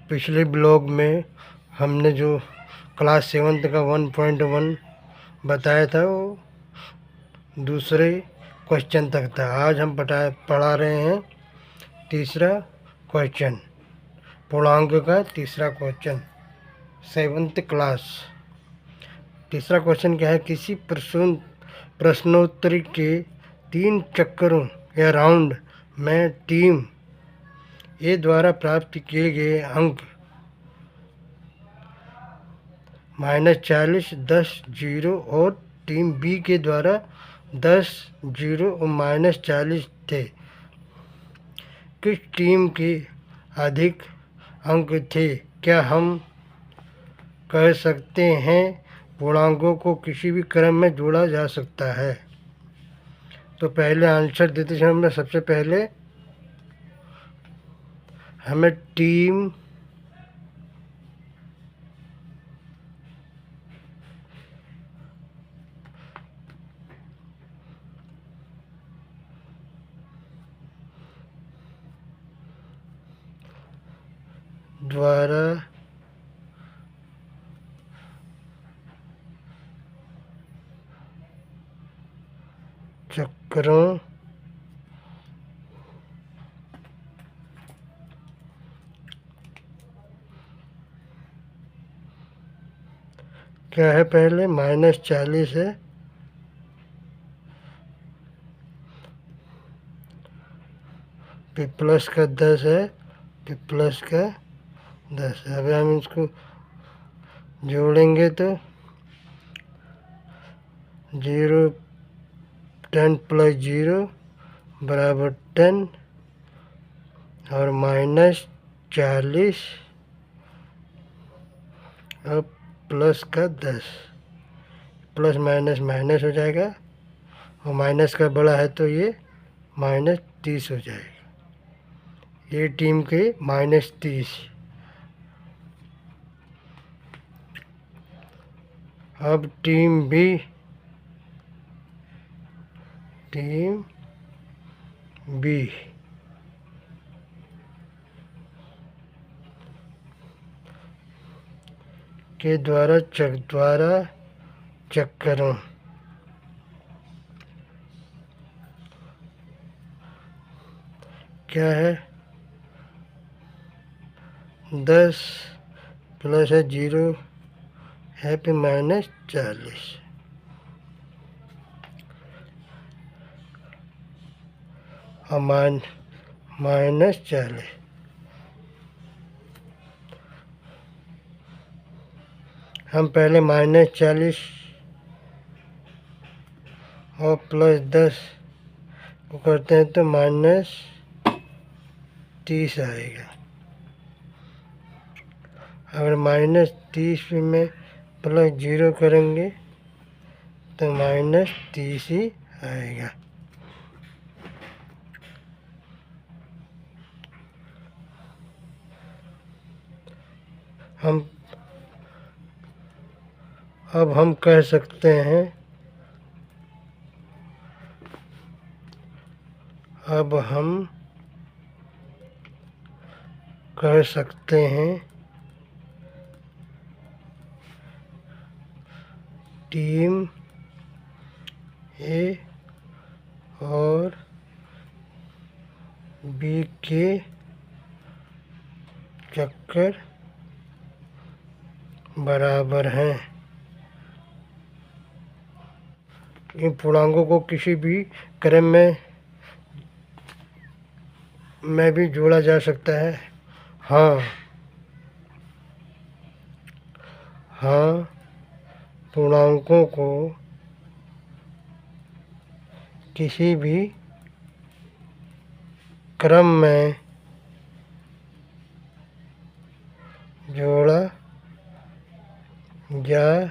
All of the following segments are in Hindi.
पिछले ब्लॉग में हमने जो क्लास 7th का 1.1 बताया था वो दूसरे क्वेश्चन तक था। आज हम पढ़ा रहे हैं तीसरा क्वेश्चन, पूर्णांक का तीसरा क्वेश्चन, 7th क्लास। तीसरा क्वेश्चन क्या है? किसी प्रश्नोत्तरी के 3 चक्करों या राउंड में टीम ए द्वारा प्राप्त किए गए अंक -40, 10, 0 और टीम बी के द्वारा 10, 0 और -40 थे। किस टीम के अधिक अंक थे? क्या हम कह सकते हैं पूर्णांकों को किसी भी क्रम में जोड़ा जा सकता है? तो पहले आंसर देते समय सबसे पहले हमें टीम द्वारा चक्करों क्या है? पहले -40 है, फिर प्लस का 10 है, फिर प्लस का 10 है। अब हम इसको जोड़ेंगे तो 0, 10 + 0 बराबर 10 और -40 और प्लस का 10, प्लस माइनस माइनस हो जाएगा और माइनस का बड़ा है तो ये -30 हो जाएगा। ये टीम के -30। अब टीम बी के द्वारा चक्करों क्या है? 10 प्लस है 0 है, फिर -40 और -40। हम पहले -40 और +10 को करते हैं तो -30 आएगा। अगर -30 में +0 करेंगे तो -30 ही आएगा। अब हम कह सकते हैं टीम ए और बी के चक्कर बराबर हैं। इन पूर्णांकों को किसी भी क्रम में भी जोड़ा जा सकता है। हाँ, पूर्णांकों को किसी भी क्रम में जोड़ा जा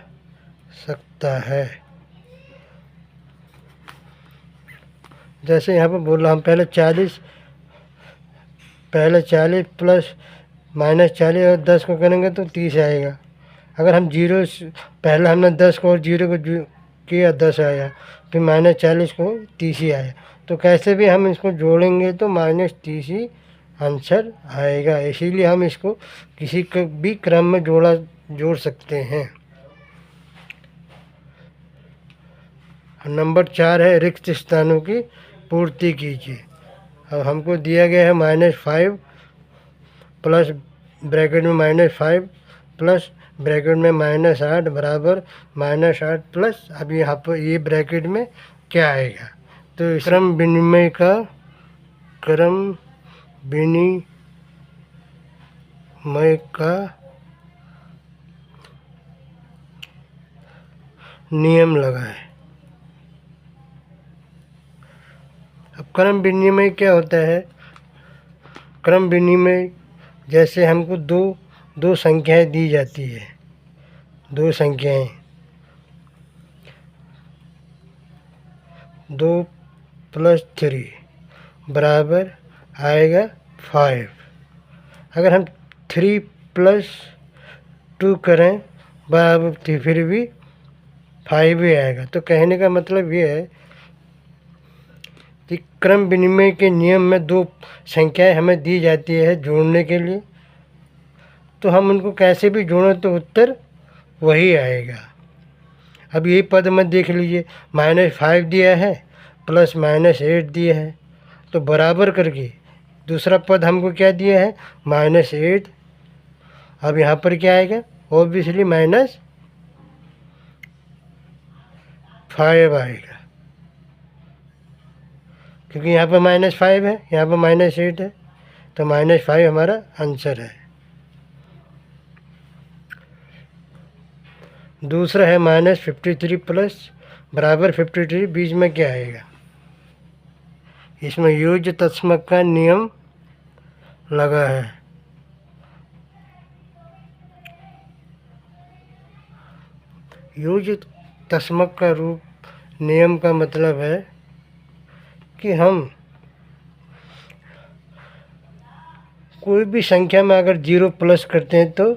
सकता है। जैसे यहाँ पर बोला, हम पहले 40 प्लस -40 और 10 को करेंगे तो 30 आएगा। अगर हम पहले हमने 10 को और 0 को किया, 10 आया, फिर -40 को 30 ही आया। तो कैसे भी हम इसको जोड़ेंगे तो -30 ही आंसर आएगा। इसीलिए हम इसको किसी भी क्रम में जोड़ सकते हैं। नंबर 4 है रिक्त स्थानों की पूर्ति कीजिए। अब हमको दिया गया है -5 प्लस ब्रैकेट में -5 प्लस ब्रैकेट में -8 बराबर -8 प्लस, अब यहाँ पर ये ब्रैकेट में क्या आएगा, तो क्रम विनिमय का नियम लगा है। अब क्रम विनिमय क्या होता है? क्रम विनिमय जैसे हमको दो संख्याएं दी जाती है, दो संख्याएं 2 + 3 बराबर आएगा 5। अगर हम 3 + 2 करें बराबर फिर भी 5 ही आएगा। तो कहने का मतलब ये है कि क्रम विनिमय के नियम में दो संख्याएं हमें दी जाती है जोड़ने के लिए, तो हम उनको कैसे भी जोड़ें तो उत्तर वही आएगा। अब ये पद में देख लीजिए, -5 दिया है प्लस -8 दिया है, तो बराबर करके दूसरा पद हमको क्या दिया है, -8। अब यहाँ पर क्या आएगा, ऑब्वियसली -5 आएगा, क्योंकि यहाँ पर -5 है, यहाँ पर -8 है, तो -5 हमारा आंसर है। दूसरा है -53 प्लस बराबर 53, बीच में क्या आएगा, इसमें योज्य तस्मक का नियम लगा है। योज्य तस्मक का रूप नियम का मतलब है कि हम कोई भी संख्या में अगर 0 प्लस करते हैं, तो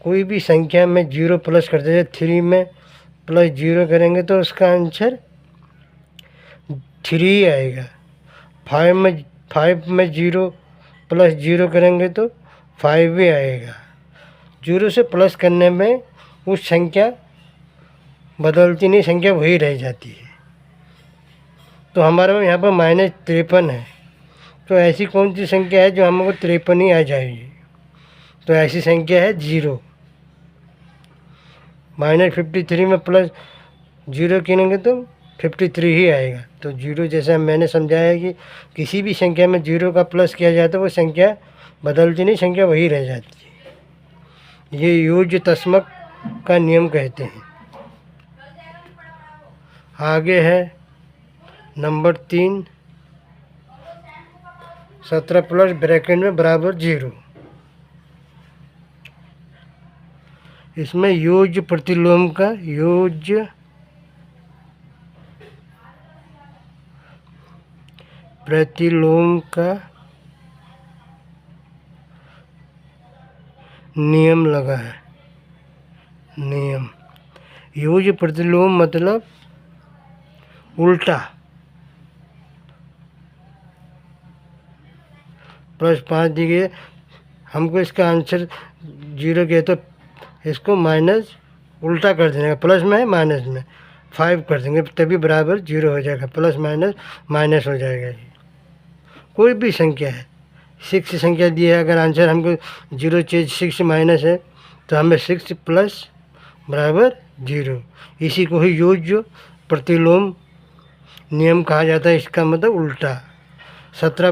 कोई भी संख्या में 0 प्लस करते हैं, 3 में +0 करेंगे तो उसका आंसर 3 आएगा। 5 में 0 + 0 करेंगे तो 5 भी आएगा। 0 से प्लस करने में उस संख्या बदलती नहीं, संख्या वही रह जाती है। तो हमारे यहाँ पर -53 है, तो ऐसी कौन सी संख्या है जो हमको 53 ही आ जाएगी, तो ऐसी संख्या है 0। -53 में +0 गिनेंगे तो 53 ही आएगा। तो 0 जैसा मैंने समझाया कि किसी भी संख्या में 0 का प्लस किया जाए तो वो संख्या बदलती नहीं, संख्या वही रह जाती है। ये योज्य तस्मक का नियम कहते हैं। आगे है नंबर 3, 17 प्लस ब्रैकेट में बराबर 0। इसमें योज्य प्रतिलोम का नियम लगा है। नियम योज्य प्रतिलोम मतलब उल्टा, +5 दी गई, हमको इसका आंसर 0 किया तो इसको माइनस उल्टा कर देंगे, प्लस में है माइनस में 5 कर देंगे, तभी बराबर 0 हो जाएगा, प्लस माइनस माइनस हो जाएगा। कोई भी संख्या है, 6 संख्या दी है, अगर आंसर हमको 0 चाहिए, 6 माइनस है, तो हमें 6 प्लस बराबर 0। इसी को ही योज्य प्रतिलोम नियम कहा जाता है। इसका मतलब उल्टा, 17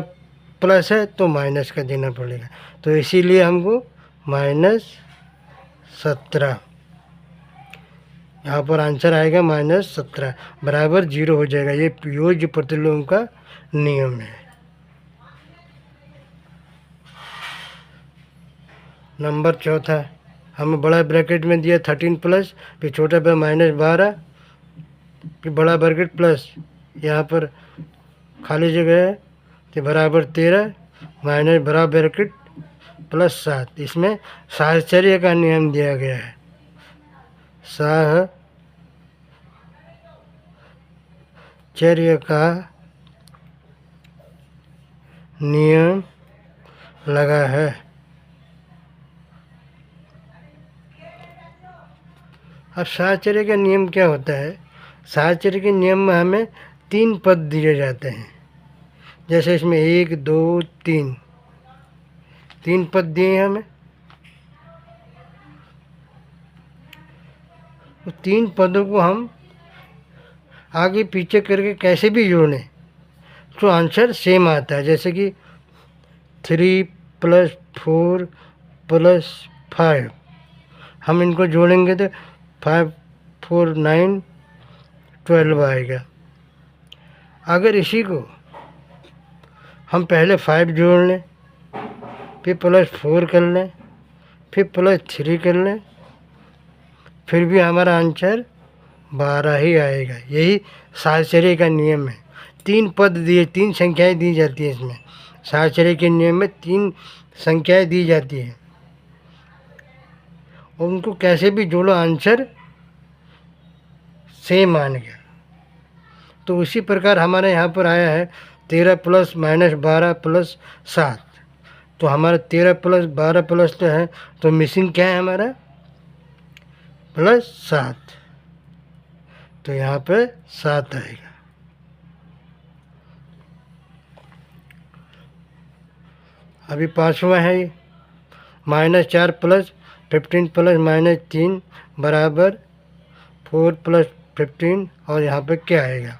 प्लस है तो माइनस का देना पड़ेगा, तो इसीलिए हमको -17, यहाँ पर आंसर आएगा -17 बराबर 0 हो जाएगा। ये योज्य प्रतिलोम का नियम है। नंबर 4 हमें बड़ा ब्रैकेट में दिया 13 प्लस, फिर छोटा पे -12, फिर बड़ा ब्रैकेट प्लस, यहाँ पर खाली जगह है तो बराबर 13 माइनस बड़ा ब्रैकेट +7। इसमें साहचर्य का नियम दिया गया है। साहचर्य का नियम लगा है। अब साहचर्य का नियम क्या होता है? साहचर्य के नियम में हमें 3 पद दिए जाते हैं। जैसे इसमें 1 2 3 3 पद दिए हैं हमें। तो 3 पदों को हम आगे पीछे करके कैसे भी जोड़ें तो आंसर सेम आता है। जैसे कि 3 + 4 + 5, हम इनको जोड़ेंगे तो 5 4 9 12 आएगा। अगर इसी को हम पहले 5 जोड़ लें, फिर +4 कर लें, फिर +3 कर लें, फिर भी हमारा आंसर 12 ही आएगा। यही साहचर्य का नियम है। 3 पद दिए, 3 संख्याएं दी जाती हैं इसमें। साहचर्य के नियम में 3 संख्याएं दी जाती हैं और उनको कैसे भी जोड़ो आंसर सेम आएगा। तो उसी प्रकार हमारे यहाँ पर आया है 13 + -12 + 7। तो हमारा 13 + 12 + तो है, तो मिसिंग क्या है हमारा? +7। तो यहाँ पे 7 आएगा। अभी 5वां है ये, -4 + 15 + -3 बराबर 4 + 15। और यहाँ पे क्या आएगा?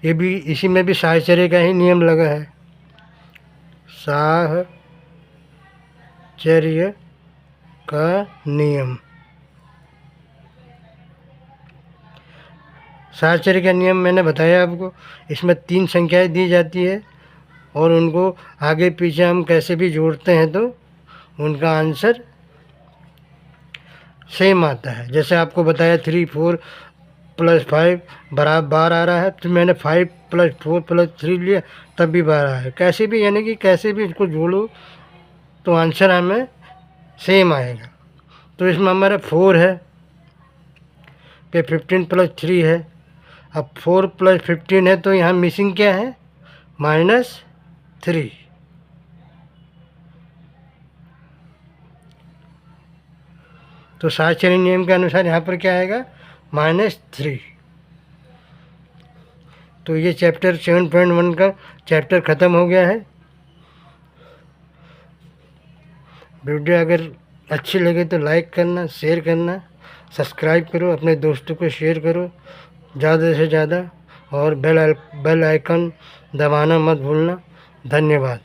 ये भी इसी में भी साहचर्य का ही नियम लगा है। साहचर्य का नियम, साहचर्य का नियम मैंने बताया आपको। इसमें 3 संख्याएं दी जाती है और उनको आगे पीछे हम कैसे भी जोड़ते हैं तो उनका आंसर सेम आता है। जैसे आपको बताया 3 4 + 5 बराबर 12 आ रहा है, तो मैंने 5 + 4 + 3 लिया, तब भी 12 है। कैसे भी, यानी कि कैसे भी इसको जोड़ो तो आंसर हमें सेम आएगा। तो इसमें हमारा 4 है, फिर 15 + 3 है। अब 4 + 15 है तो यहाँ मिसिंग क्या है? -3। तो साहचर्य नियम के अनुसार यहाँ पर क्या आएगा? -3। तो ये चैप्टर 7.1 का चैप्टर ख़त्म हो गया है। वीडियो अगर अच्छी लगे तो लाइक करना, शेयर करना, सब्सक्राइब करो, अपने दोस्तों को शेयर करो ज़्यादा से ज़्यादा, और बेल आइकन दबाना मत भूलना। धन्यवाद।